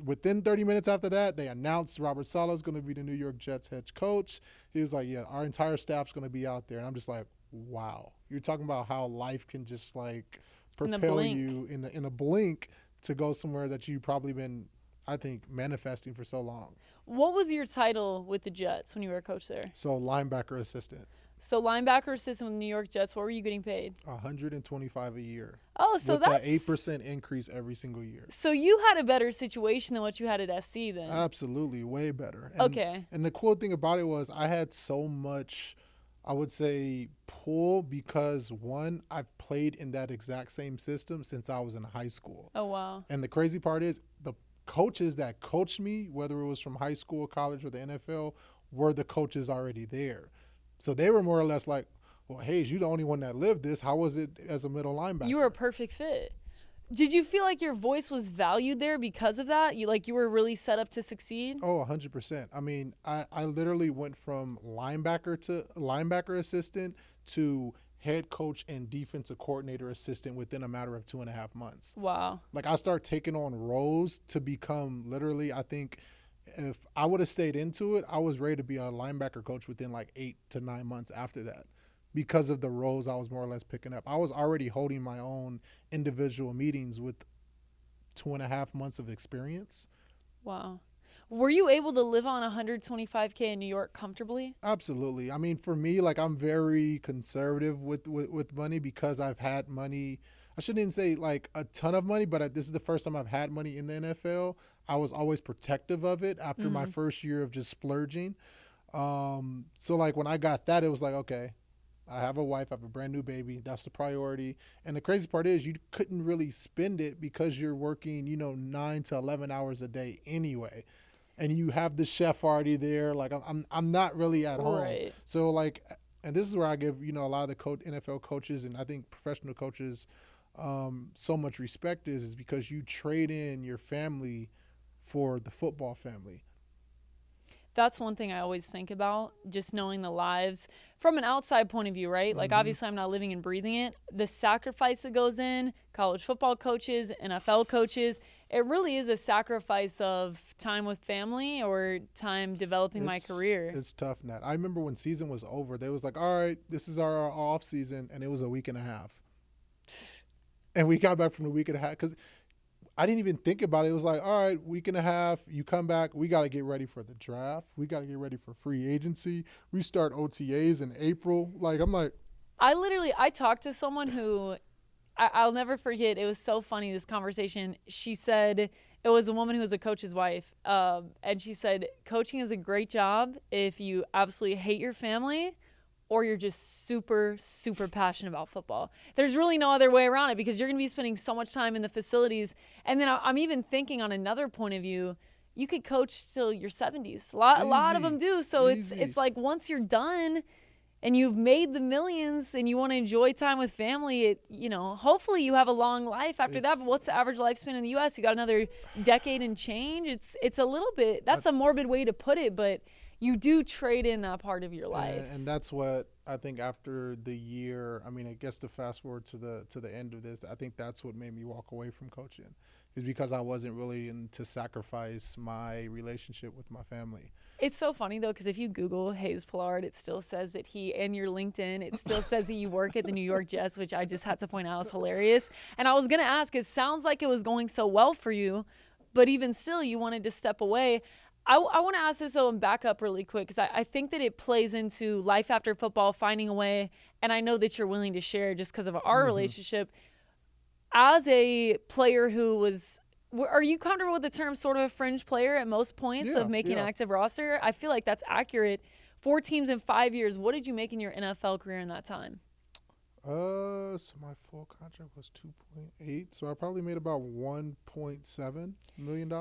Within 30 minutes after that, they announced Robert Saleh is going to be the New York Jets head coach. He was like, yeah, our entire staff's going to be out there. And I'm just like, wow. You're talking about how life can just, like, propel you in a blink to go somewhere that you've probably been, I think, manifesting for so long. What was your title with the Jets when you were a coach there? So linebacker assistant. So linebacker assistant with the New York Jets, what were you getting paid? $125 a year. Oh, so with that's that 8% increase every single year. So you had a better situation than what you had at SC then. Absolutely, way better. And, okay. And the cool thing about it was I had so much, I would say, pull because, one, I've played in that exact same system since I was in high school. Oh, wow. And the crazy part is the coaches that coached me, whether it was from high school, college, or the NFL, were the coaches already there. So they were more or less like, well, Hayes, you're the only one that lived this. How was it as a middle linebacker? You were a perfect fit. Did you feel like your voice was valued there because of that? You were really set up to succeed? Oh, 100%. I mean, I literally went from linebacker assistant to head coach and defensive coordinator assistant within a matter of 2.5 months. Wow. Like, I started taking on roles to become literally, I think, if I would have stayed into it, I was ready to be a linebacker coach within like 8 to 9 months after that because of the roles I was more or less picking up. I was already holding my own individual meetings with 2.5 months of experience. Wow. Were you able to live on $125K in New York comfortably? Absolutely. I mean, for me, like, I'm very conservative with money because I've had money. I shouldn't even say like a ton of money, but this is the first time I've had money in the NFL. I was always protective of it after my first year of just splurging. So like when I got that, it was like, okay, I have a wife, I have a brand new baby. That's the priority. And the crazy part is you couldn't really spend it because you're working, 9 to 11 hours a day anyway. And you have the chef already there. Like I'm not really at home. Right. So like, and this is where I give, a lot of the NFL coaches and I think professional coaches so much respect is because you trade in your family for the football family. That's one thing I always think about, just knowing the lives from an outside point of view, right? Like, obviously, I'm not living and breathing it. The sacrifice that goes in, college football coaches, NFL coaches, it really is a sacrifice of time with family or time developing my career. It's tough, Nat. I remember when season was over, they was like, all right, this is our off season, and it was a week and a half. And we got back from the week and a half because I didn't even think about it. It was like, all right, week and a half, you come back. We got to get ready for the draft. We got to get ready for free agency. We start OTAs in April. Like, I'm like. I talked to someone who I'll never forget. It was so funny, this conversation. She said, it was a woman who was a coach's wife. And she said, coaching is a great job if you absolutely hate your family or you're just super, super passionate about football. There's really no other way around it because you're going to be spending so much time in the facilities. And then I'm even thinking on another point of view, you could coach till your 70s. A lot of them do. So it's like once you're done and you've made the millions and you want to enjoy time with family, hopefully you have a long life after that. But what's the average lifespan in the U.S.? You got another decade and change. It's a little bit, that's a morbid way to put it, but you do trade in that part of your life. And that's what I think after the year, I mean, I guess to fast forward to the end of this, I think that's what made me walk away from coaching is because I wasn't really to sacrifice my relationship with my family. It's so funny, though, because if you Google Hayes Pullard, it still says that and your LinkedIn, it still says that you work at the New York Jets, which I just had to point out is hilarious. And I was going to ask, it sounds like it was going so well for you, but even still, you wanted to step away. I want to ask this, though, and back up really quick, because I think that it plays into life after football, finding a way, and I know that you're willing to share just because of our relationship. As a player who was – are you comfortable with the term sort of a fringe player at most points of making an active roster? I feel like that's accurate. 4 teams in 5 years. What did you make in your NFL career in that time? So my full contract was 2.8. So I probably made about $1.7 million.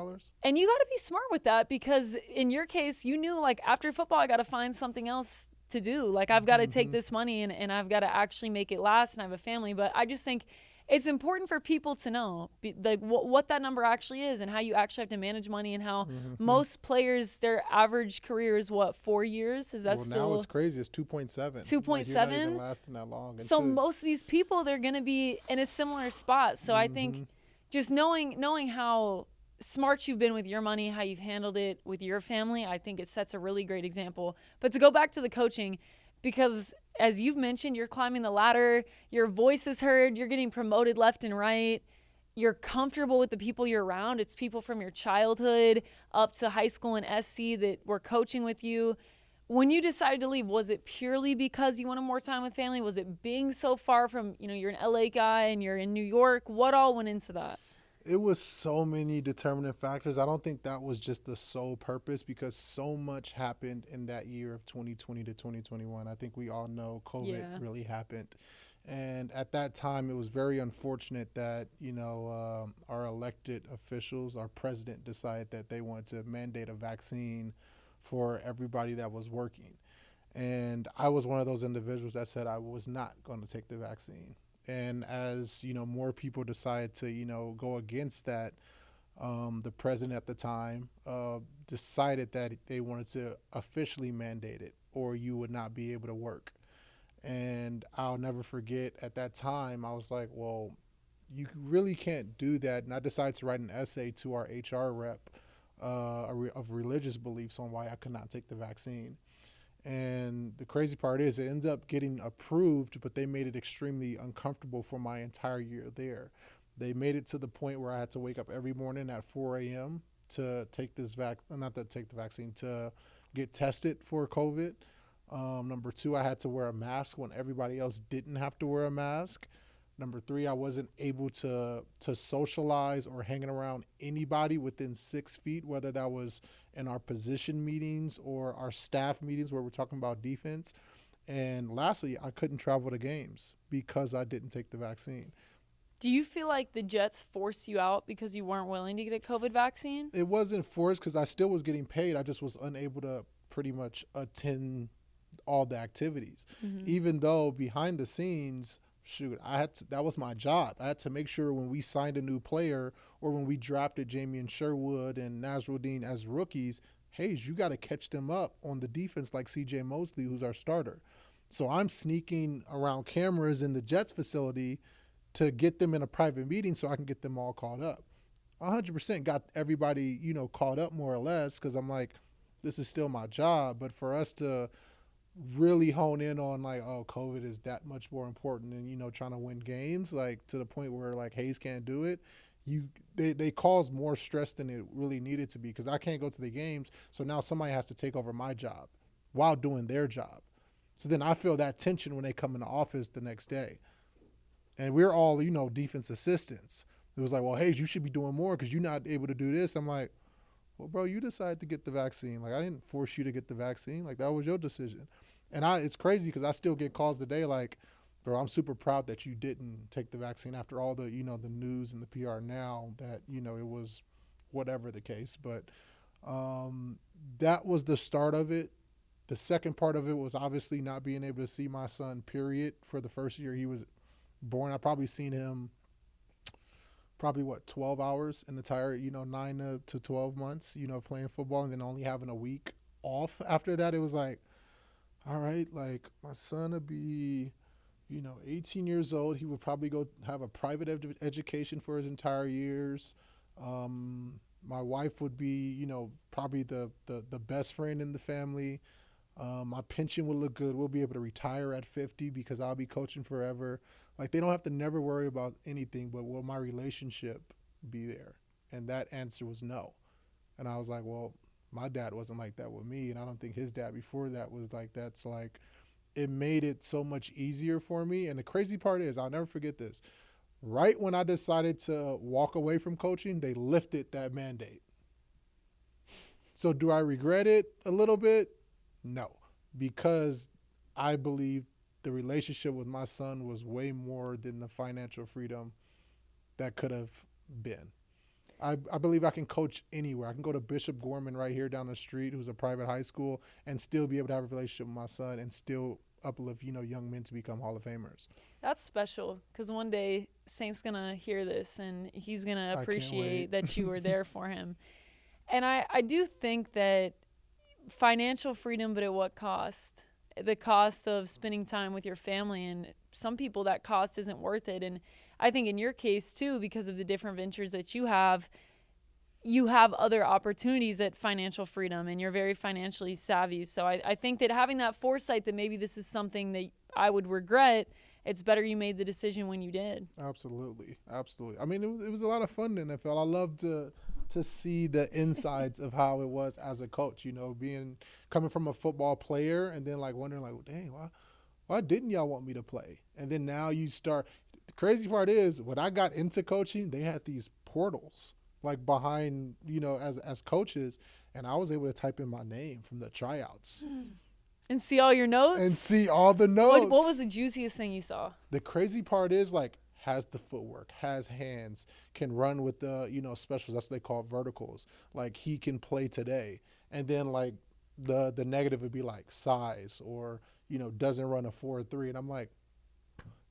And you got to be smart with that because in your case, you knew like after football, I got to find something else to do. Like I've got to take this money and I've got to actually make it last and I have a family. But I just think it's important for people to know like what that number actually is and how you actually have to manage money and how most players, their average career is 4 years? Is that still? Now it's crazy. It's 2.7. 2.7? Like you're not even lasting that long. So most of these people, they're going to be in a similar spot. So I think just knowing how smart you've been with your money, how you've handled it with your family, I think it sets a really great example. But to go back to the coaching, because as you've mentioned, you're climbing the ladder, your voice is heard, you're getting promoted left and right, you're comfortable with the people you're around. It's people from your childhood up to high school and SC that were coaching with you. When you decided to leave, was it purely because you wanted more time with family? Was it being so far from, you're an LA guy and you're in New York? What all went into that? It was so many determining factors. I don't think that was just the sole purpose because so much happened in that year of 2020 to 2021. I think we all know COVID really happened. And at that time, it was very unfortunate that, our elected officials, our president decided that they wanted to mandate a vaccine for everybody that was working. And I was one of those individuals that said I was not going to take the vaccine. And as, more people decided to, go against that, the president at the time decided that they wanted to officially mandate it or you would not be able to work. And I'll never forget at that time, I was like, well, you really can't do that. And I decided to write an essay to our HR rep of religious beliefs on why I could not take the vaccine. And the crazy part is it ends up getting approved, but they made it extremely uncomfortable for my entire year there. They made it to the point where I had to wake up every morning at 4 a.m. to take this to get tested for COVID. Number 2, I had to wear a mask when everybody else didn't have to wear a mask. Number 3, I wasn't able to socialize or hanging around anybody within 6 feet, whether that was in our position meetings or our staff meetings where we're talking about defense. And lastly, I couldn't travel to games because I didn't take the vaccine. Do you feel like the Jets forced you out because you weren't willing to get a COVID vaccine? It wasn't forced because I still was getting paid. I just was unable to pretty much attend all the activities, even though behind the scenes, shoot, that was my job. I had to make sure when we signed a new player or when we drafted Jamian Sherwood and Nasruddin as rookies, Hayes, you got to catch them up on the defense like C.J. Mosley, who's our starter. So I'm sneaking around cameras in the Jets facility to get them in a private meeting so I can get them all caught up. 100% got everybody, caught up more or less because I'm like, this is still my job. But for us to really hone in on like, oh, COVID is that much more important than, trying to win games, like to the point where like Hayes can't do it. They caused more stress than it really needed to be because I can't go to the games. So now somebody has to take over my job while doing their job. So then I feel that tension when they come in the office the next day. And we're all, defense assistants. It was like, well, Hayes, you should be doing more because you're not able to do this. I'm like, well, bro, you decided to get the vaccine. Like, I didn't force you to get the vaccine. Like, that was your decision. And it's crazy because I still get calls today like, bro, I'm super proud that you didn't take the vaccine after all the, the news and the PR now that, it was whatever the case. But that was the start of it. The second part of it was obviously not being able to see my son, period, for the first year he was born. I probably seen him 12 hours in the entire, 9 to 12 months, playing football and then only having a week off. After that, it was like, all right, like my son would be, 18 years old. He would probably go have a private education for his entire years. My wife would be, probably the best friend in the family. My pension will look good. We'll be able to retire at 50 because I'll be coaching forever. Like, they don't have to never worry about anything, but will my relationship be there? And that answer was no. And I was like, well, my dad wasn't like that with me, and I don't think his dad before that was like that. So, like, it made it so much easier for me. And the crazy part is, I'll never forget this. Right when I decided to walk away from coaching, they lifted that mandate. So do I regret it a little bit? No, because I believe the relationship with my son was way more than the financial freedom that could have been. I believe I can coach anywhere. I can go to Bishop Gorman right here down the street, who's a private high school, and still be able to have a relationship with my son and still uplift, young men to become Hall of Famers. That's special because one day Saint's going to hear this and he's going to appreciate that you were there for him. And I do think that financial freedom, but at what cost? The cost of spending time with your family, and some people that cost isn't worth it. And I think in your case too, because of the different ventures that you have other opportunities at financial freedom, and you're very financially savvy. So I think that having that foresight that maybe this is something that I would regret, it's better you made the decision when you did. Absolutely. I mean, it was a lot of fun in the NFL. I loved to see the insides of how it was as a coach, coming from a football player and then like wondering like, well, dang, why didn't y'all want me to play? And then now you start. The crazy part is when I got into coaching, they had these portals like behind, as coaches, and I was able to type in my name from the tryouts. And see all your notes? And see all the notes. What was the juiciest thing you saw? The crazy part is like, has the footwork, has hands, can run with the, specials. That's what they call verticals. Like, he can play today. And then like the negative would be like size or, doesn't run a 4.3. And I'm like,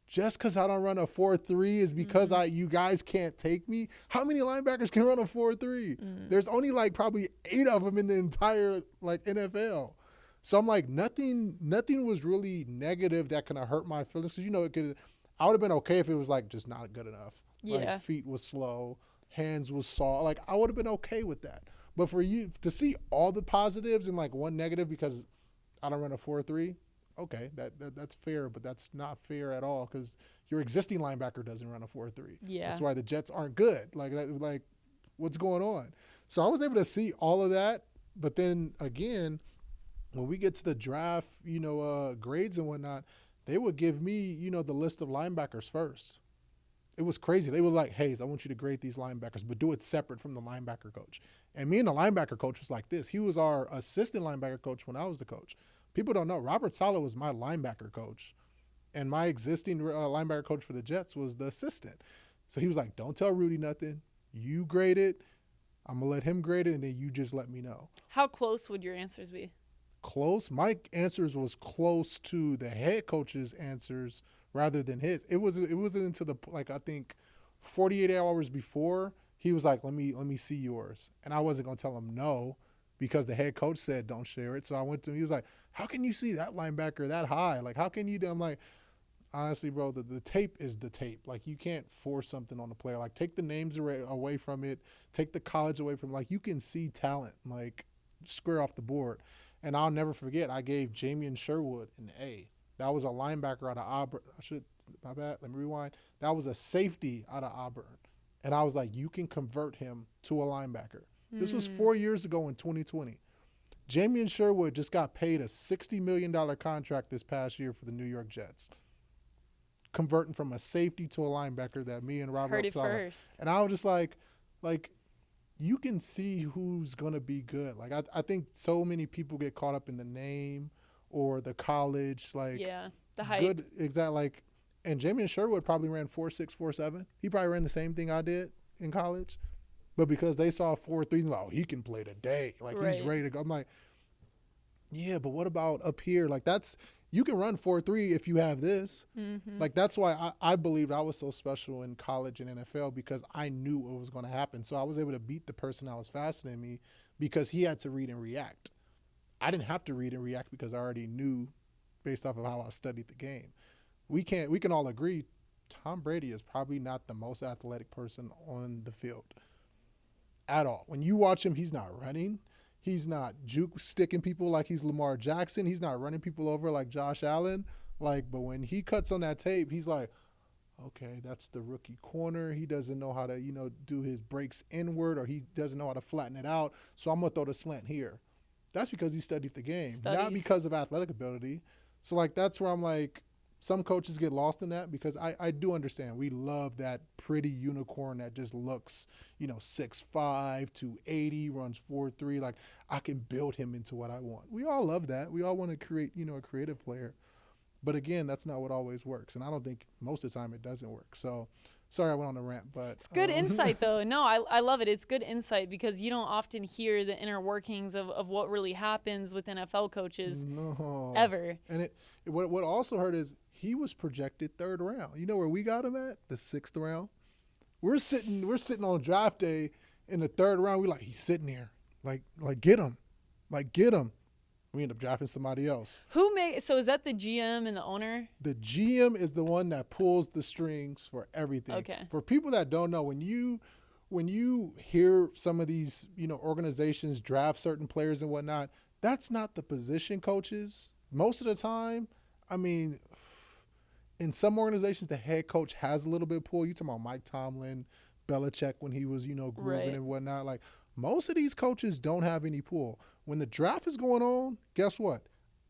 just because I don't run a 4.3 is because you guys can't take me? How many linebackers can run a 4.3? There's only like probably 8 of them in the entire like NFL. So I'm like, nothing was really negative that kind of hurt my feelings. Because, I would have been okay if it was like just not good enough. Yeah. Like feet was slow, hands was soft. Like I would have been okay with that. But for you to see all the positives and like one negative because I don't run a 4.3, okay, that's fair, but that's not fair at all because your existing linebacker doesn't run a 4.3. Yeah. That's why the Jets aren't good. Like what's going on? So I was able to see all of that. But then again, when we get to the draft, grades and whatnot, they would give me, the list of linebackers first. It was crazy. They were like, Hayes, I want you to grade these linebackers, but do it separate from the linebacker coach. And me and the linebacker coach was like this. He was our assistant linebacker coach when I was the coach. People don't know. Robert Saleh was my linebacker coach. And my existing linebacker coach for the Jets was the assistant. So he was like, don't tell Rudy nothing. You grade it. I'm going to let him grade it, and then you just let me know. How close would your answers be? Close? My answers was close to the head coach's answers rather than his. It wasn't until the, like, I think 48 hours before, he was like, let me see yours. And I wasn't going to tell him no because the head coach said don't share it. So I went to him. He was like, how can you see that linebacker that high? Like, how can you do? I'm like, honestly, bro, the tape is the tape. Like, you can't force something on the player. Like, take the names away from it. Take the college away from it. Like, you can see talent, like, square off the board. And I'll never forget, I gave Jamian Sherwood an A. That was a linebacker out of Auburn. My bad, let me rewind. That was a safety out of Auburn. And I was like, you can convert him to a linebacker. This was 4 years ago in 2020. Jamian Sherwood just got paid a $60 million contract this past year for the New York Jets. Converting from a safety to a linebacker that me and Robert Heard it saw. first. And I was just like, you can see who's going to be good. Like, I think so many people get caught up in the name or the college. Like, yeah, the hype. Good, exactly. Like, and Jamian Sherwood probably ran 4.6, 4.7. He probably ran the same thing I did in college. But because they saw 4.3, like, oh, he can play today. Like, right. He's ready to go. I'm like, yeah, but what about up here? Like, you can run 4.3 if you have this. Mm-hmm. Like, that's why I believed I was so special in college and NFL because I knew what was going to happen. So I was able to beat the person that was faster than me because he had to read and react. I didn't have to read and react because I already knew based off of how I studied the game. We can all agree Tom Brady is probably not the most athletic person on the field at all. When you watch him, he's not running. He's not juke sticking people like he's Lamar Jackson. He's not running people over like Josh Allen. Like, but when he cuts on that tape, he's like, okay, that's the rookie corner. He doesn't know how to, do his breaks inward, or he doesn't know how to flatten it out. So I'm going to throw the slant here. That's because he studied the game, not because of athletic ability. So, like, that's where I'm like, some coaches get lost in that because I do understand. We love that pretty unicorn that just looks, 6'5", 280, runs 4.3. Like, I can build him into what I want. We all love that. We all want to create, a creative player. But, again, that's not what always works. And I don't think most of the time it doesn't work. So, sorry I went on a rant. But it's good insight, though. No, I love it. It's good insight because you don't often hear the inner workings of what really happens with NFL coaches ever. And what also hurt is he was projected 3rd round. You know where we got him at? The 6th round. We're sitting on draft day in the 3rd round. We're like, he's sitting there. Like get him. Get him. We end up drafting somebody else. So is that the GM and the owner? The GM is the one that pulls the strings for everything. Okay. For people that don't know, when you hear some of these, organizations draft certain players and whatnot, that's not the position coaches. Most of the time, I mean, in some organizations, the head coach has a little bit of pull. You talking about Mike Tomlin, Belichick when he was, grooving right. and whatnot. Like, most of these coaches don't have any pull. When the draft is going on, guess what?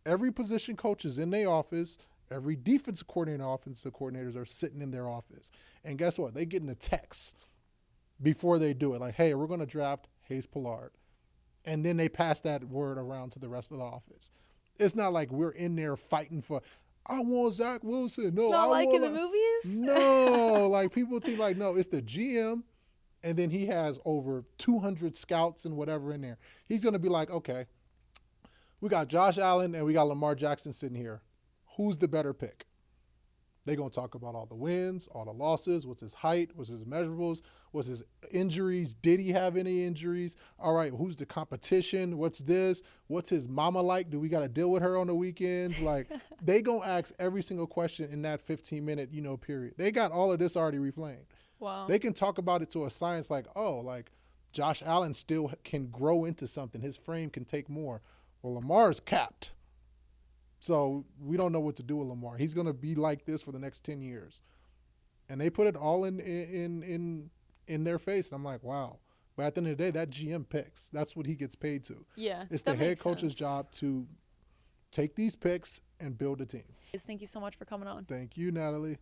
Every position coach is in their office. Every defensive coordinator and offensive coordinators are sitting in their office. And guess what? They getting a text before they do it. Like, hey, we're going to draft Hayes Pullard. And then they pass that word around to the rest of the office. It's not like we're in there fighting for, I want Zach Wilson. No, it's not like in the movies? No. Like, people think like, no, it's the GM. And then he has over 200 scouts and whatever in there. He's going to be like, okay, we got Josh Allen and we got Lamar Jackson sitting here. Who's the better pick? They're going to talk about all the wins, all the losses, what's his height, what's his measurables, what's his injuries, did he have any injuries? All right, who's the competition? What's this? What's his mama like? Do we got to deal with her on the weekends? Like, they going to ask every single question in that 15-minute, period. They got all of this already replaying. Wow. They can talk about it to a science like, oh, like Josh Allen still can grow into something. His frame can take more. Well, Lamar's capped. So we don't know what to do with Lamar. He's going to be like this for the next 10 years. And they put it all in their face. And I'm like, wow. But at the end of the day, that GM picks. That's what he gets paid to. Yeah. It's the head coach's job to take these picks and build a team. Thank you so much for coming on. Thank you, Natalie.